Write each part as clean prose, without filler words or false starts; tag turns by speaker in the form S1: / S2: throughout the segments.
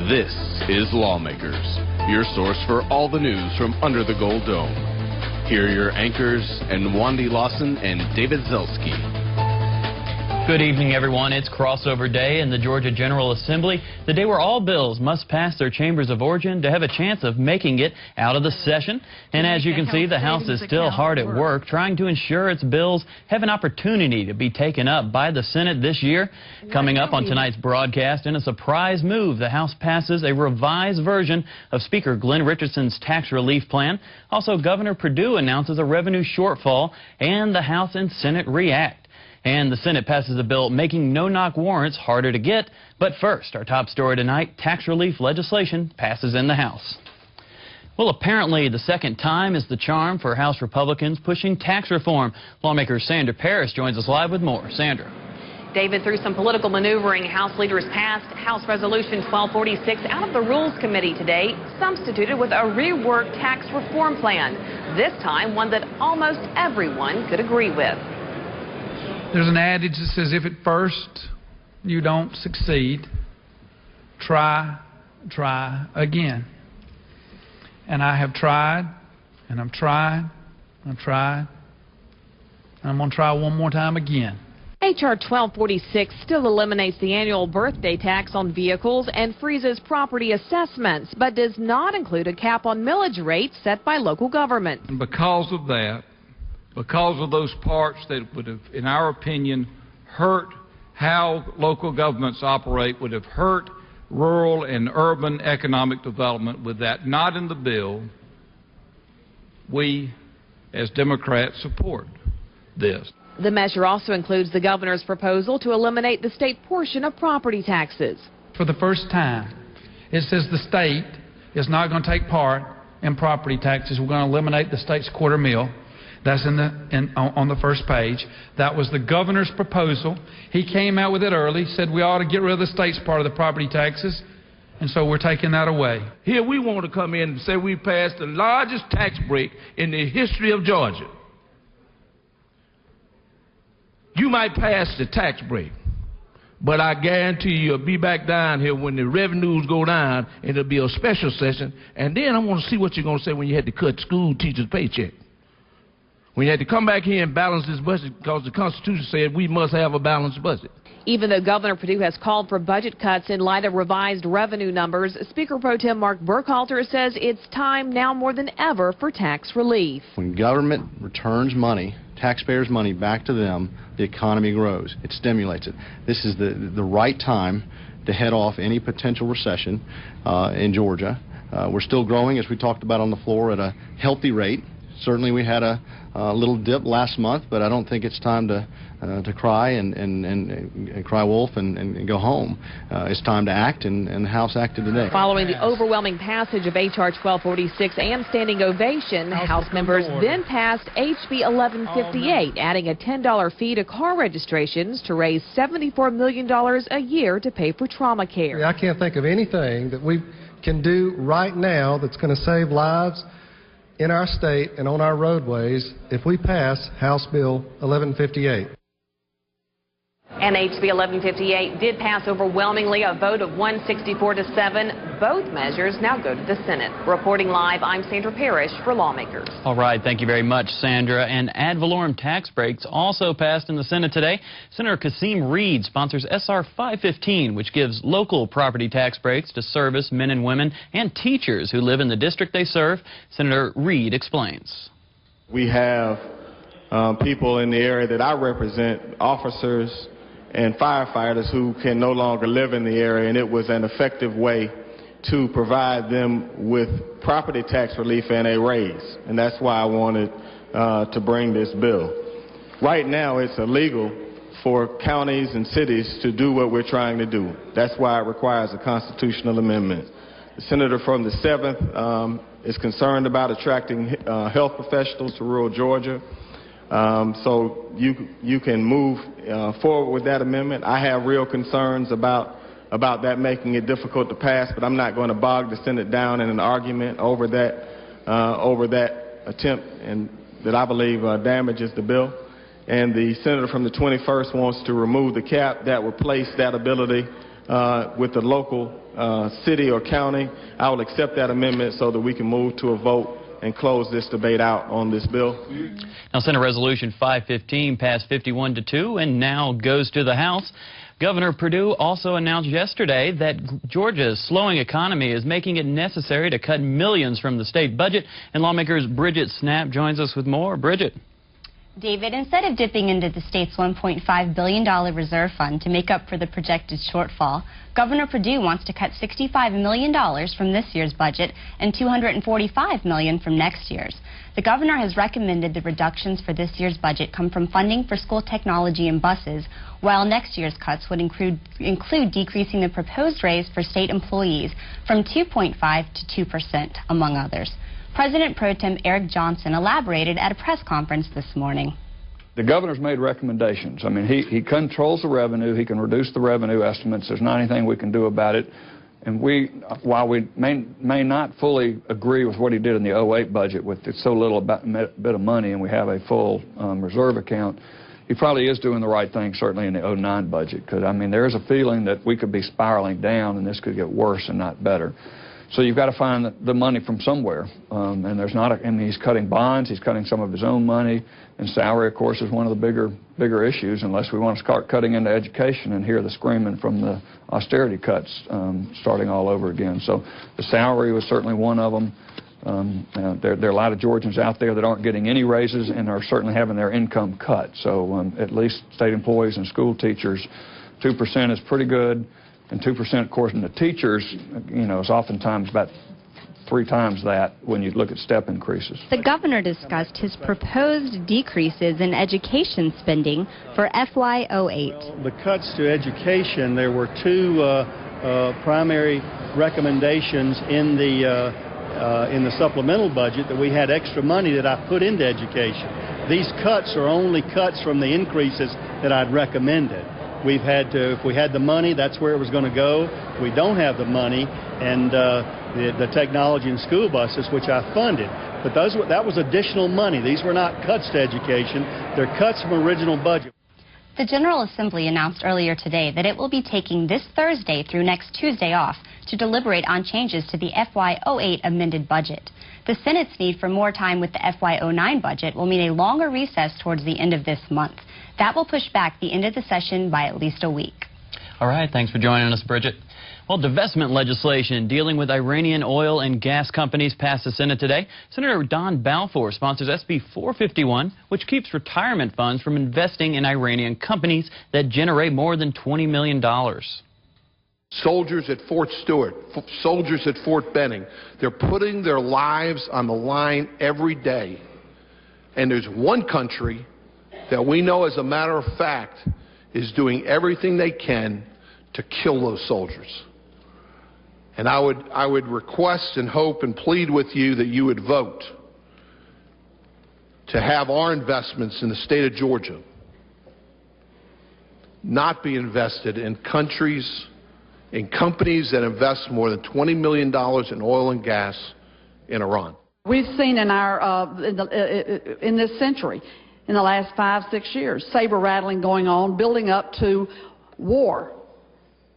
S1: This is Lawmakers, your source for all the news from under the Gold Dome. Here are your anchors, Nwandi Lawson and David Zelski.
S2: Good evening, everyone. It's crossover day in the Georgia General Assembly, the day where all bills must pass their chambers of origin to have a chance of making it out of the session. And as you can see, the House is still hard at work trying to ensure its bills have an opportunity to be taken up by the Senate this year. Coming up on tonight's broadcast, in a surprise move, the House passes a revised version of Speaker Glenn Richardson's tax relief plan. Also, Governor Perdue announces a revenue shortfall, and the House and Senate react. And the Senate passes a bill making no-knock warrants harder to get. But first, our top story tonight, tax relief legislation passes in the House. Well, apparently the second time is the charm for House Republicans pushing tax reform. Lawmakers Sandra Parrish joins us live with more. Sandra.
S3: David, through some political maneuvering, House leaders passed House Resolution 1246 out of the Rules Committee today, substituted with a reworked tax reform plan. This time, one that almost everyone could agree with.
S4: There's an adage that says if at first you don't succeed, try again. And I have tried, and I've tried, and I'm going to try one more time again.
S3: H.R. 1246 still eliminates the annual birthday tax on vehicles and freezes property assessments, but does not include a cap on millage rates set by local government.
S4: And because of that, because of those parts that would have, in our opinion, hurt how local governments operate, would have hurt rural and urban economic development, with that not in the bill, we as Democrats support this.
S3: The measure also includes the governor's proposal to eliminate the state portion of property taxes.
S4: For the first time, it says the state is not going to take part in property taxes. We're going to eliminate the state's quarter mill. That's on the first page. That was the governor's proposal. He came out with it early, said we ought to get rid of the state's part of the property taxes, and so we're taking that away.
S5: Here we want to come in and say we passed the largest tax break in the history of Georgia. You might pass the tax break, but I guarantee you'll be back down here when the revenues go down, and it'll be a special session, and then I want to see what you're going to say when you had to cut school teachers' paycheck. When you had to come back here and balance this budget because the Constitution said we must have a balanced budget.
S3: Even though Governor Perdue has called for budget cuts in light of revised revenue numbers, Speaker Pro Tem Mark Burkhalter says it's time now more than ever for tax relief.
S6: When government returns money, taxpayers' money back to them, the economy grows. It stimulates it. This is the right time to head off any potential recession in Georgia. We're still growing, as we talked about on the floor, at a healthy rate. Certainly we had a little dip last month, but I don't think it's time to cry and cry wolf and go home. It's time to act, and the House acted today.
S3: Following the overwhelming passage of H.R. 1246 and standing ovation, House members then passed H.B. 1158, adding a $10 fee to car registrations to raise $74 million a year to pay for trauma care.
S7: I can't think of anything that we can do right now that's going to save lives in our state and on our roadways if we pass House Bill 1158.
S3: And HB 1158 did pass overwhelmingly, a vote of 164 to 7. Both measures now go to the Senate. Reporting live, I'm Sandra Parrish for Lawmakers.
S2: All right, thank you very much, Sandra. And ad valorem tax breaks also passed in the Senate today. Senator Kasim Reed sponsors SR 515, which gives local property tax breaks to service men and women and teachers who live in the district they serve. Senator Reed explains.
S8: We have people in the area that I represent, officers and firefighters who can no longer live in the area, and it was an effective way to provide them with property tax relief and a raise. And that's why I wanted to bring this bill. Right now it's illegal for counties and cities to do what we're trying to do. That's why it requires a constitutional amendment. The senator from the 7th is concerned about attracting health professionals to rural Georgia. So you can move forward with that amendment. I have real concerns about that making it difficult to pass, but I'm not going to bog the Senate down in an argument over that attempt, and that I believe damages the bill. And the senator from the 21st wants to remove the cap that would place that ability with the local city or county, I will accept that amendment so that we can move to a vote and close this debate out on this bill.
S2: Now, Senate Resolution 515 passed 51-2 and now goes to the House. Governor Perdue also announced yesterday that Georgia's slowing economy is making it necessary to cut millions from the state budget. And Lawmakers Bridget Snapp joins us with more. Bridget.
S9: David, instead of dipping into the state's $1.5 billion reserve fund to make up for the projected shortfall, Governor Perdue wants to cut $65 million from this year's budget and $245 million from next year's. The governor has recommended the reductions for this year's budget come from funding for school technology and buses, while next year's cuts would include decreasing the proposed raise for state employees from 2.5% to 2%, among others. President Pro Tem Eric Johnson elaborated at a press conference this morning.
S10: The governor's made recommendations. I mean, he controls the revenue. He can reduce the revenue estimates. There's not anything we can do about it. And while we may not fully agree with what he did in the 08 budget with so little bit of money and we have a full reserve account, he probably is doing the right thing, certainly in the 09 budget. Because, I mean, there is a feeling that we could be spiraling down and this could get worse and not better. So you've got to find the money from somewhere, and there's not. And he's cutting bonds. He's cutting some of his own money, and salary, of course, is one of the bigger issues. Unless we want to start cutting into education and hear the screaming from the austerity cuts starting all over again. So the salary was certainly one of them. There are a lot of Georgians out there that aren't getting any raises and are certainly having their income cut. So at least state employees and school teachers, 2% is pretty good. And 2%, of course, in the teachers, you know, is oftentimes about 3 times that when you look at step increases.
S9: The governor discussed his proposed decreases in education spending for FY08.
S11: The cuts to education, there were 2 primary recommendations in the supplemental budget that we had extra money that I put into education. These cuts are only cuts from the increases that I'd recommended. We've had to, if we had the money, that's where it was going to go. We don't have the money, and the technology and school buses, which I funded. But that was additional money. These were not cuts to education. They're cuts from original budget.
S9: The General Assembly announced earlier today that it will be taking this Thursday through next Tuesday off to deliberate on changes to the FY08 amended budget. The Senate's need for more time with the FY09 budget will mean a longer recess towards the end of this month. That will push back the end of the session by at least a week.
S2: All right, thanks for joining us, Bridget. Well, divestment legislation dealing with Iranian oil and gas companies passed the Senate today. Senator Don Balfour sponsors SB 451, which keeps retirement funds from investing in Iranian companies that generate more than $20 million.
S12: Soldiers at Fort Stewart, soldiers at Fort Benning, they're putting their lives on the line every day. And there's one country that we know, as a matter of fact, is doing everything they can to kill those soldiers. And I would request and hope and plead with you that you would vote to have our investments in the state of Georgia not be invested in countries, in companies that invest more than $20 million in oil and gas in Iran.
S13: We've seen in our in this century, in the last 5-6 years, saber rattling going on, building up to war.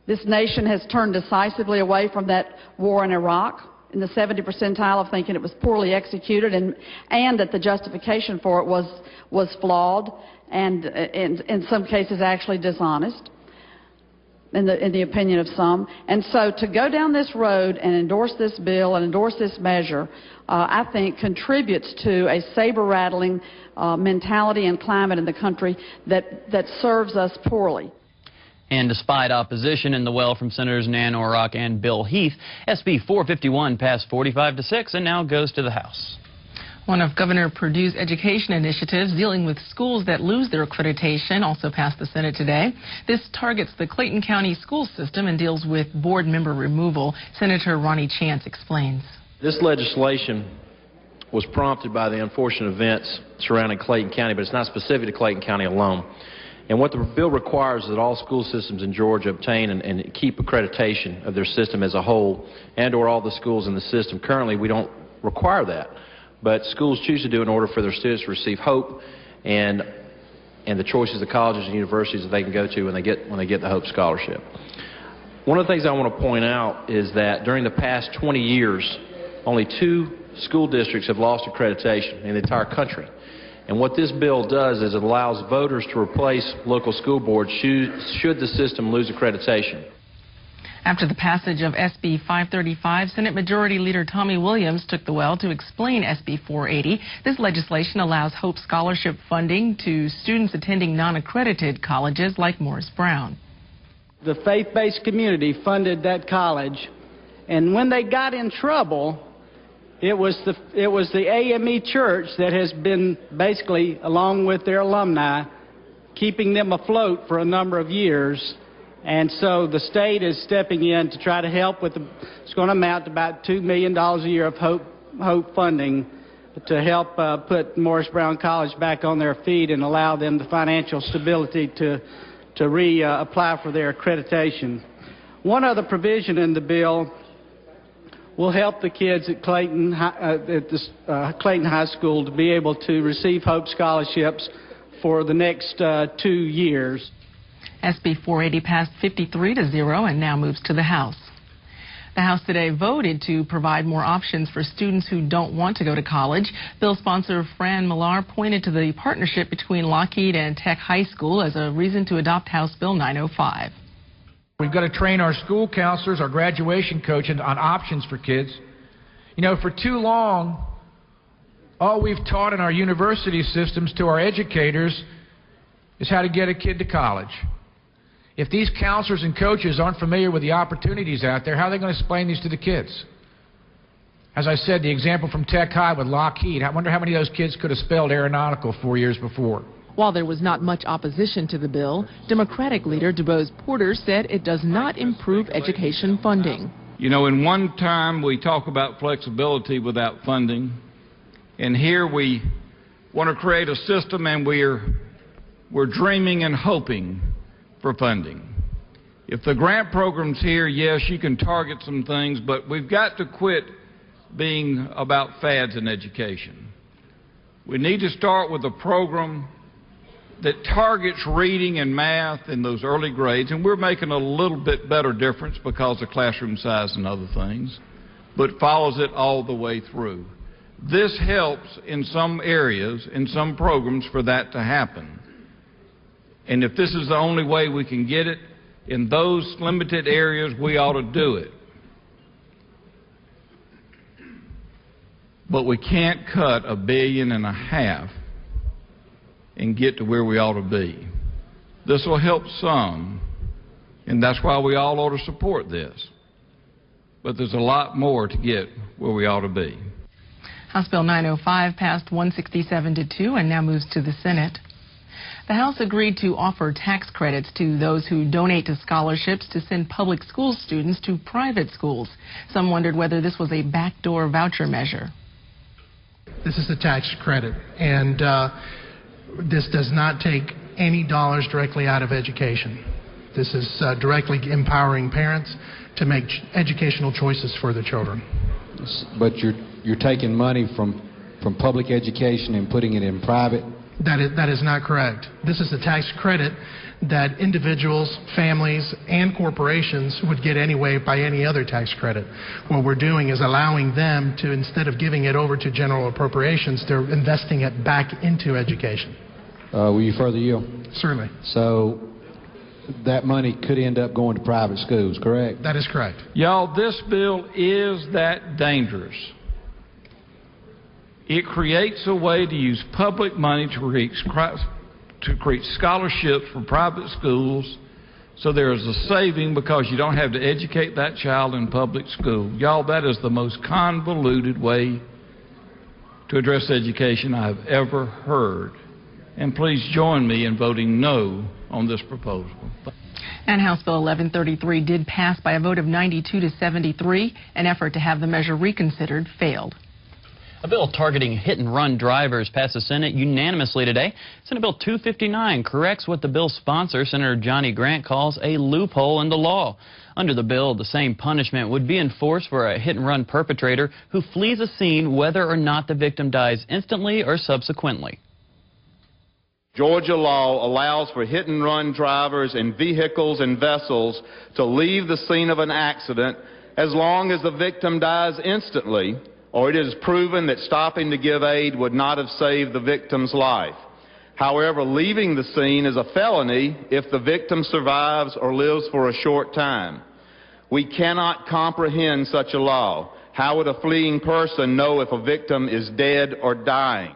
S13: This nation has turned decisively away from that war in Iraq, in the 70th percentile of thinking it was poorly executed, and that the justification for it was flawed and in some cases actually dishonest, in the opinion of some. And so to go down this road and endorse this bill and endorse this measure, I think contributes to a saber-rattling mentality and climate in the country that serves us poorly.
S2: And despite opposition in the well from Senators Nan Orrock and Bill Heath, SB 451 passed 45-6 and now goes to the House.
S14: One of Governor Perdue's education initiatives dealing with schools that lose their accreditation also passed the Senate today. This targets the Clayton County school system and deals with board member removal. Senator Ronnie Chance explains.
S15: This legislation was prompted by the unfortunate events surrounding Clayton County, but it's not specific to Clayton County alone. And what the bill requires is that all school systems in Georgia obtain and keep accreditation of their system as a whole, and or all the schools in the system. Currently, we don't require that, but schools choose to do in order for their students to receive hope and the choices of colleges and universities that they can go to when they get the Hope Scholarship. One of the things I want to point out is that during the past 20 years, only 2 school districts have lost accreditation in the entire country. And what this bill does is it allows voters to replace local school boards should the system lose accreditation.
S14: After the passage of SB 535, Senate Majority Leader Tommy Williams took the well to explain SB 480. This legislation allows Hope Scholarship funding to students attending non-accredited colleges like Morris Brown.
S16: The faith-based community funded that college, and when they got in trouble, it was the AME Church that has been basically, along with their alumni, keeping them afloat for a number of years. And so the state is stepping in to try to help with it's going to amount to about $2 million a year of Hope funding to help put Morris Brown College back on their feet and allow them the financial stability to reapply for their accreditation. One other provision in the bill will help the kids at Clayton High School to be able to receive Hope scholarships for the next 2 years.
S14: SB 480 passed 53-0 and now moves to the House. The House today voted to provide more options for students who don't want to go to college. Bill sponsor Fran Millar pointed to the partnership between Lockheed and Tech High School as a reason to adopt House Bill 905.
S17: We've got to train our school counselors, our graduation coaches on options for kids. You know, for too long, all we've taught in our university systems to our educators is how to get a kid to college. If these counselors and coaches aren't familiar with the opportunities out there, how are they going to explain these to the kids? As I said, the example from Tech High with Lockheed, I wonder how many of those kids could have spelled aeronautical 4 years before.
S14: While there was not much opposition to the bill, Democratic leader DuBose Porter said it does not improve education funding.
S10: You know, in one time we talk about flexibility without funding, and here we want to create a system and we're dreaming and hoping for funding. If the grant program's here, yes, you can target some things, but we've got to quit being about fads in education. We need to start with a program that targets reading and math in those early grades, and we're making a little bit better difference because of classroom size and other things, but follows it all the way through. This helps in some areas, in some programs, for that to happen. And if this is the only way we can get it, in those limited areas, we ought to do it. But we can't cut $1.5 billion and get to where we ought to be. This will help some, and that's why we all ought to support this. But there's a lot more to get where we ought to be.
S14: House Bill 905 passed 167-2 and now moves to the Senate. The House agreed to offer tax credits to those who donate to scholarships to send public school students to private schools. Some wondered whether this was a backdoor voucher measure.
S18: This is a tax credit, and this does not take any dollars directly out of education. This is directly empowering parents to make educational choices for their children.
S19: But you're taking money from public education and putting it in private?
S18: That is not correct. This is a tax credit that individuals, families, and corporations would get anyway by any other tax credit. What we're doing is allowing them to, instead of giving it over to general appropriations, they're investing it back into education.
S19: Will you further yield?
S18: Certainly.
S19: So that money could end up going to private schools, correct?
S18: That is correct.
S10: Y'all, this bill is that dangerous. It creates a way to use public money to create scholarships for private schools, so there is a saving because you don't have to educate that child in public school. Y'all, that is the most convoluted way to address education I've ever heard. And please join me in voting no on this proposal.
S14: And House Bill 1133 did pass by a vote of 92-73. An effort to have the measure reconsidered failed.
S2: A bill targeting hit-and-run drivers passed the Senate unanimously today. Senate Bill 259 corrects what the bill's sponsor, Senator Johnny Grant, calls a loophole in the law. Under the bill, the same punishment would be enforced for a hit-and-run perpetrator who flees a scene whether or not the victim dies instantly or subsequently.
S20: Georgia law allows for hit-and-run drivers and vehicles and vessels to leave the scene of an accident as long as the victim dies instantly, or it is proven that stopping to give aid would not have saved the victim's life. However, leaving the scene is a felony if the victim survives or lives for a short time. We cannot comprehend such a law. How would a fleeing person know if a victim is dead or dying?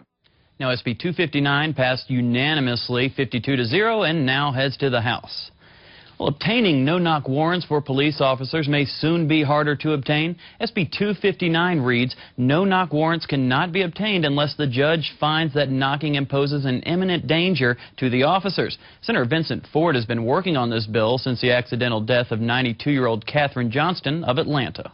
S2: Now, SB 259 passed unanimously 52-0 and now heads to the House. Well, obtaining no-knock warrants for police officers may soon be harder to obtain. SB 259 reads, no-knock warrants cannot be obtained unless the judge finds that knocking imposes an imminent danger to the officers. Senator Vincent Ford has been working on this bill since the accidental death of 92-year-old Catherine Johnston of Atlanta.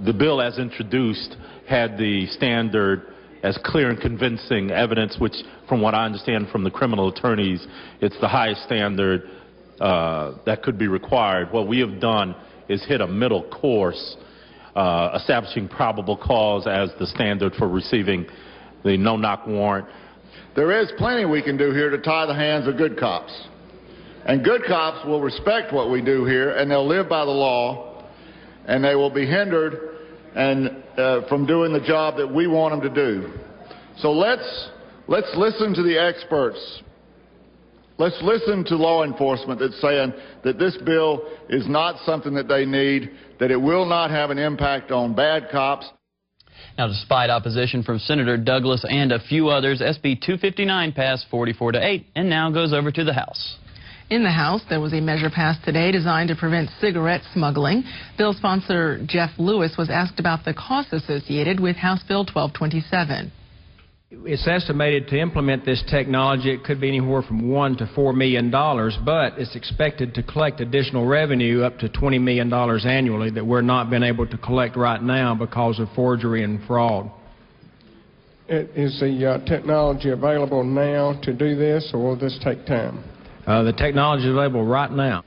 S21: The bill as introduced had the standard as clear and convincing evidence, which from what I understand from the criminal attorneys, it's the highest standard that could be required. What we have done is hit a middle course, establishing probable cause as the standard for receiving the no-knock warrant.
S22: There is plenty we can do here to tie the hands of good cops. And good cops will respect what we do here, and they'll live by the law, and they will be hindered from doing the job that we want them to do. So let's listen to the experts. Let's listen to law enforcement that's saying that this bill is not something that they need, that it will not have an impact on bad cops.
S2: Now, despite opposition from Senator Douglas and a few others, SB 259 passed 44-8 and now goes over to the House.
S14: In the House, there was a measure passed today designed to prevent cigarette smuggling. Bill sponsor Jeff Lewis was asked about the costs associated with House Bill 1227.
S23: It's estimated to implement this technology, it could be anywhere from $1 to $4 million, but it's expected to collect additional revenue up to $20 million annually that we're not being able to collect right now because of forgery and fraud.
S24: Is the technology available now to do this, or will this take time?
S23: The technology is available right now.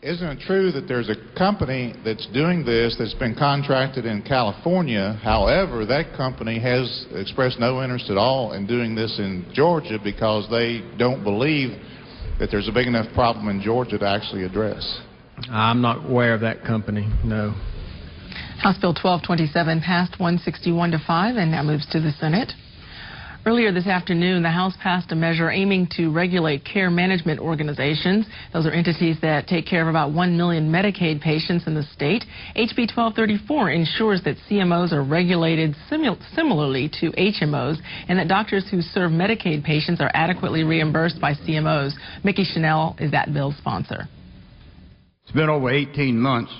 S25: Isn't it true that there's a company that's doing this that's been contracted in California? However, that company has expressed no interest at all in doing this in Georgia because they don't believe that there's a big enough problem in Georgia to actually address.
S23: I'm not aware of that company, no.
S14: House Bill 1227 passed 161-5 and now moves to the Senate. Earlier this afternoon, the House passed a measure aiming to regulate care management organizations. Those are entities that take care of about 1 million Medicaid patients in the state. HB 1234 ensures that CMOs are regulated similarly to HMOs and that doctors who serve Medicaid patients are adequately reimbursed by CMOs. Mickey Chanel is that bill's sponsor.
S26: It's been over 18 months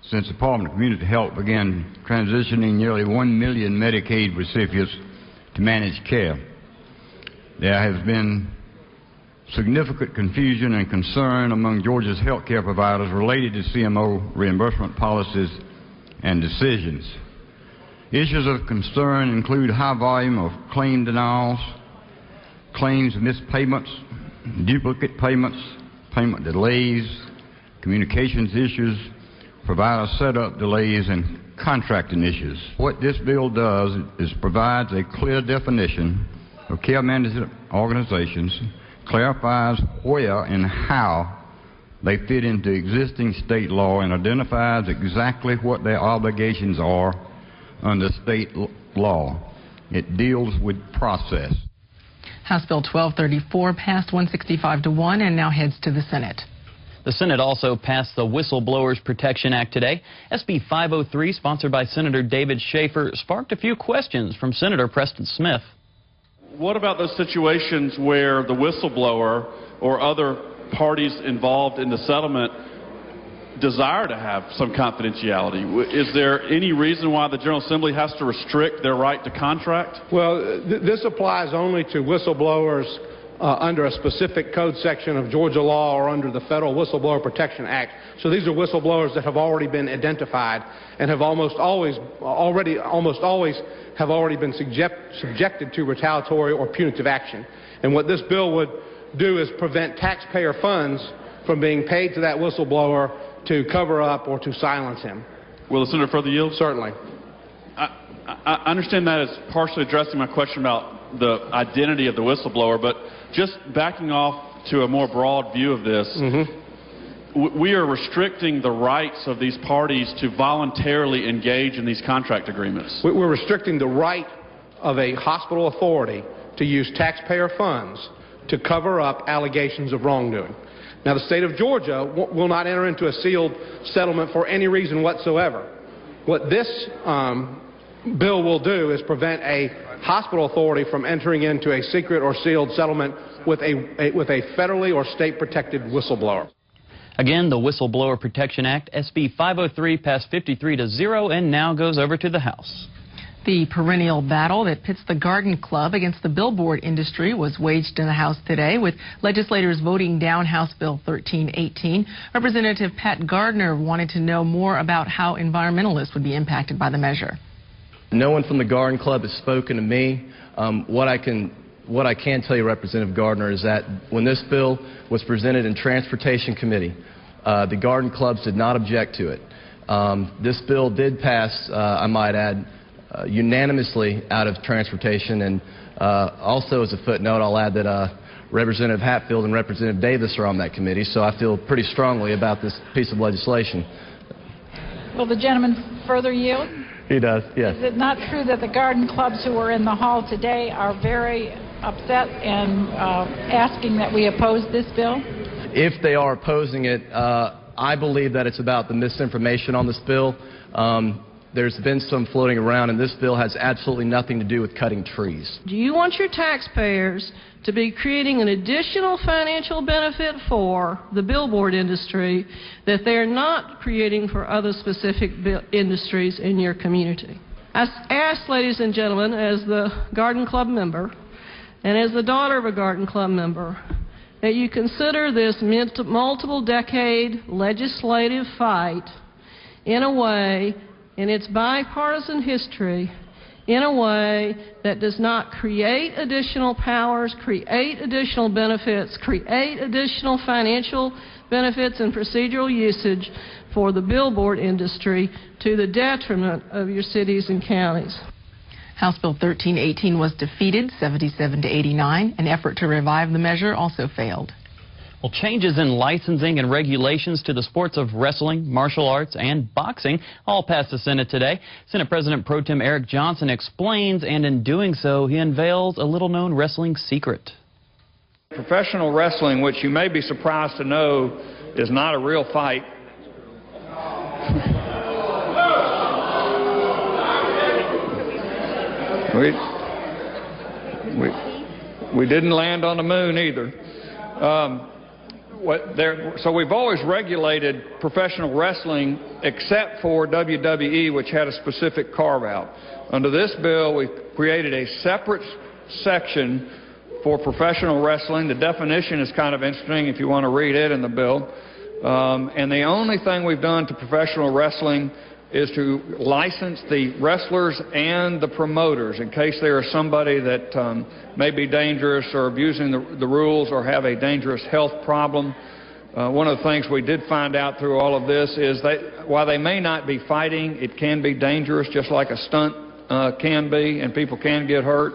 S26: since the Department of Community Health began transitioning nearly 1 million Medicaid recipients to managed care. There has been significant confusion and concern among Georgia's health care providers related to CMO reimbursement policies and decisions. Issues of concern include high volume of claim denials, claims missed payments, duplicate payments, payment delays, communications issues, provider setup delays, and contracting issues. What this bill does is provides a clear definition of care management organizations, clarifies where and how they fit into existing state law, and identifies exactly what their obligations are under state law. It deals with process.
S14: House Bill 1234 passed 165-1 and now heads to the Senate.
S2: The Senate also passed the Whistleblowers Protection Act today. SB 503, sponsored by Senator David Schaefer, sparked a few questions from Senator Preston Smith.
S27: What about those situations where the whistleblower or other parties involved in the settlement desire to have some confidentiality? Is there any reason why the General Assembly has to restrict their right to contract?
S12: Well, this applies only to whistleblowers under a specific code section of Georgia law or under the Federal Whistleblower Protection Act. So these are whistleblowers that have already been identified and have almost always have already been subjected to retaliatory or punitive action. And what this bill would do is prevent taxpayer funds from being paid to that whistleblower to cover up or to silence him.
S27: Will the Senator further yield?
S12: Certainly.
S27: I understand that as partially addressing my question about the identity of the whistleblower, but just backing off to a more broad view of this, we are restricting the rights of these parties to voluntarily engage in these contract agreements.
S1: We're restricting the right of a hospital authority to use taxpayer funds to cover up allegations of wrongdoing. Now, the state of Georgia will not enter into a sealed settlement for any reason whatsoever. What this bill will do is prevent a hospital authority from entering into a secret or sealed settlement with a federally or state-protected whistleblower.
S2: Again, the Whistleblower Protection Act, SB 503, passed 53-0 and now goes over to the House.
S14: The perennial battle that pits the garden club against the billboard industry was waged in the House today, with legislators voting down House Bill 1318. Representative Pat Gardner wanted to know more about how environmentalists would be impacted by the measure.
S3: No one from the garden club has spoken to me. What I can tell you, Representative Gardner, is that when this bill was presented in Transportation Committee, the garden clubs did not object to it. This bill did pass, I might add, unanimously out of Transportation, and also as a footnote, I'll add that Representative Hatfield and Representative Davis are on that committee, so I feel pretty strongly about this piece of legislation.
S4: Will the gentleman further yield?
S3: He does, yes.
S4: Is it not true that the garden clubs who are in the hall today are very upset and asking that we oppose this bill?
S3: If they are opposing it, I believe that it's about the misinformation on this bill. There's been some floating around, and this bill has absolutely nothing to do with cutting trees.
S5: Do you want your taxpayers to be creating an additional financial benefit for the billboard industry that they're not creating for other specific industries in your community? I ask, ladies and gentlemen, as the Garden Club member and as the daughter of a Garden Club member, that you consider this multiple decade legislative fight in a way, in its bipartisan history, in a way that does not create additional powers, create additional benefits, create additional financial benefits and procedural usage for the billboard industry to the detriment of your cities and counties.
S14: House Bill 1318 was defeated 77-89. An effort to revive the measure also failed.
S2: Well, changes in licensing and regulations to the sports of wrestling, martial arts, and boxing all passed the Senate today. Senate President Pro Tem Eric Johnson explains, and in doing so, he unveils a little-known wrestling secret.
S10: Professional wrestling, which you may be surprised to know, is not a real fight. We didn't land on the moon either. So we've always regulated professional wrestling except for WWE, which had a specific carve-out. Under this bill, we've created a separate section for professional wrestling. The definition is kind of interesting if you want to read it in the bill. And the only thing we've done to professional wrestling is to license the wrestlers and the promoters in case there is somebody that may be dangerous or abusing the rules or have a dangerous health problem. One of the things we did find out through all of this is that while they may not be fighting, it can be dangerous just like a stunt can be, and people can get hurt.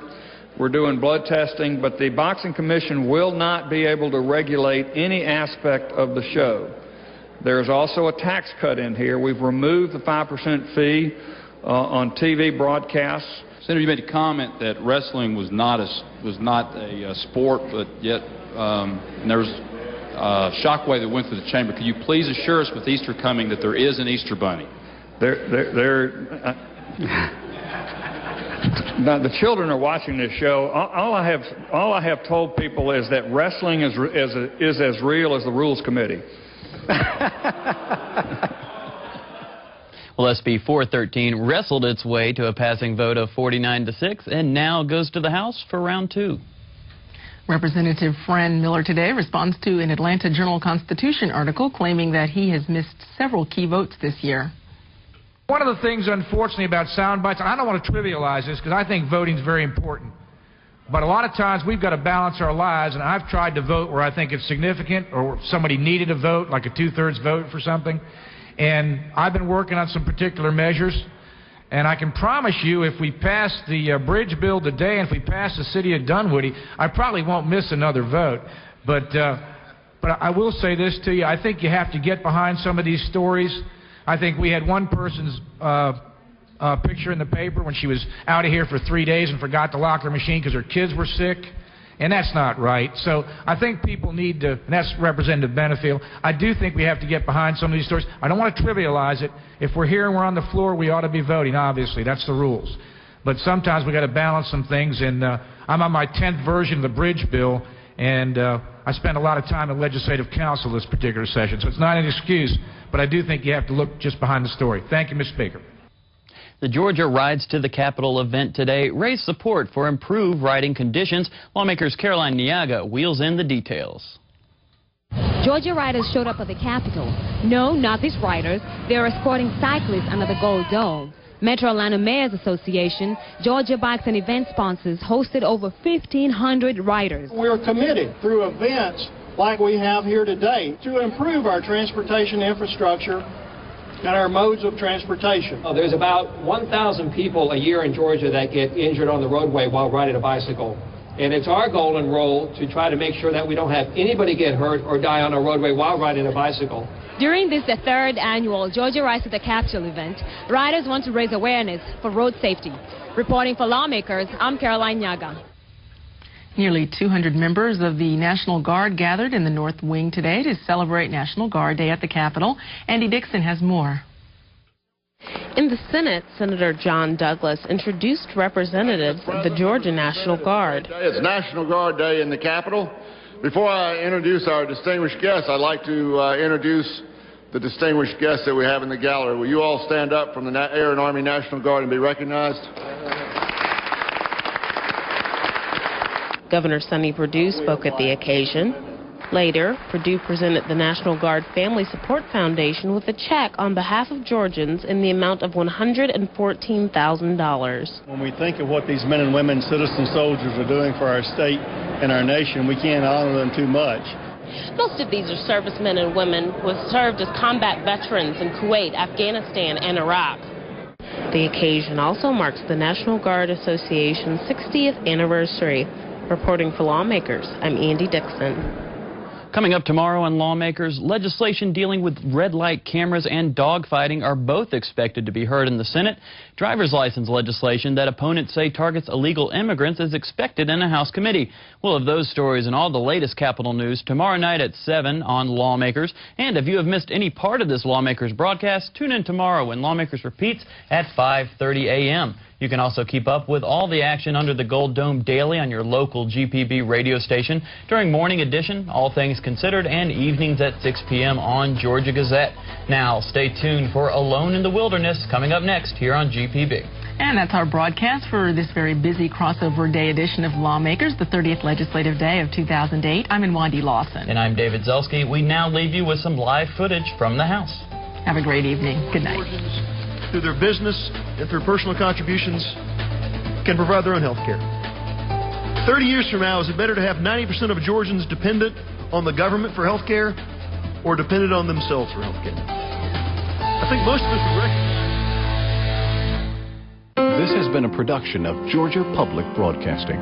S10: We're doing blood testing, but the Boxing Commission will not be able to regulate any aspect of the show. There is also a tax cut in here. We've removed the 5% fee on TV broadcasts.
S6: Senator, you made a comment that wrestling was not a sport, but yet there was a shockwave that went through the chamber. Could you please assure us with Easter coming that there is an Easter bunny?
S10: Now, the children are watching this show. All I have told people is that wrestling is as real as the Rules Committee.
S2: Well, SB 413 wrestled its way to a passing vote of 49-6 and now goes to the House for round 2.
S14: Representative Fran Miller today responds to an Atlanta Journal-Constitution article claiming that he has missed several key votes this year.
S17: One of the things, unfortunately, about sound bites, and I don't want to trivialize this because I think voting is very important, but a lot of times we've got to balance our lives, and I've tried to vote where I think it's significant or somebody needed a vote, like a 2/3 vote for something, and I've been working on some particular measures, And I can promise you, if we pass the bridge bill today and if we pass the city of Dunwoody, I probably won't miss another vote. But I will say this to you. I think you have to get behind some of these stories. I think we had one person's picture in the paper when she was out of here for 3 days and forgot to lock her machine because her kids were sick. And that's not right. So I think people need to, and that's Representative Benefield, I do think we have to get behind some of these stories. I don't want to trivialize it. If we're here and we're on the floor, we ought to be voting, obviously. That's the rules. But sometimes we got to balance some things, and I'm on my 10th version of the bridge bill, and I spent a lot of time in legislative council this particular session. So it's not an excuse, but I do think you have to look just behind the story. Thank you, Mr. Speaker.
S2: The Georgia Rides to the Capitol event today raised support for improved riding conditions. Lawmakers Caroline Niaga wheels in the details.
S7: Georgia riders showed up at the Capitol. No, not these riders. They're escorting cyclists under the Gold Dome. Metro Atlanta Mayors Association, Georgia Bikes and event sponsors hosted over 1,500 riders.
S8: We're committed through events like we have here today to improve our transportation infrastructure and our modes of transportation.
S9: There's about 1,000 people a year in Georgia that get injured on the roadway while riding a bicycle. And it's our goal and role to try to make sure that we don't have anybody get hurt or die on a roadway while riding a bicycle.
S7: During this, the third annual Georgia Rides to the Capitol event, riders want to raise awareness for road safety. Reporting for Lawmakers, I'm Caroline Niaga.
S14: Nearly 200 members of the National Guard gathered in the North Wing today to celebrate National Guard Day at the Capitol. Andy Dixon has more.
S11: In the Senate, Senator John Douglas introduced representatives of the Georgia National Guard.
S22: It's National Guard Day in the Capitol. Before I introduce our distinguished guests, I'd like to introduce the distinguished guests that we have in the gallery. Will you all stand up from the Air and Army National Guard and be recognized?
S11: Governor Sonny Perdue spoke at the occasion. Later, Perdue presented the National Guard Family Support Foundation with a check on behalf of Georgians in the amount of $114,000.
S8: When we think of what these men and women, citizen soldiers, are doing for our state and our nation, we can't honor them too much.
S11: Most of these are servicemen and women who have served as combat veterans in Kuwait, Afghanistan, and Iraq. The occasion also marks the National Guard Association's 60th anniversary. Reporting for Lawmakers, I'm Andy Dixon.
S2: Coming up tomorrow on Lawmakers, legislation dealing with red light cameras and dogfighting are both expected to be heard in the Senate. Driver's license legislation that opponents say targets illegal immigrants is expected in a House committee. We'll have those stories and all the latest Capitol news tomorrow night at 7 on Lawmakers. And if you have missed any part of this Lawmakers broadcast, tune in tomorrow when Lawmakers repeats at 5:30 a.m. You can also keep up with all the action under the Gold Dome daily on your local GPB radio station during Morning Edition, All Things Considered, and evenings at 6 p.m. on Georgia Gazette. Now, stay tuned for Alone in the Wilderness coming up next here on GPB.
S14: And that's our broadcast for this very busy crossover day edition of Lawmakers, the 30th legislative day of 2008. I'm Wandy Lawson.
S2: And I'm David Zelski. We now leave you with some live footage from the House.
S14: Have a great evening. Good night.
S13: Through their business and through personal contributions, can provide their own health care. 30 years from now, is it better to have 90% of Georgians dependent on the government for health care or dependent on themselves for health care? I think most of us would recognize.
S15: This has been a production of Georgia Public Broadcasting.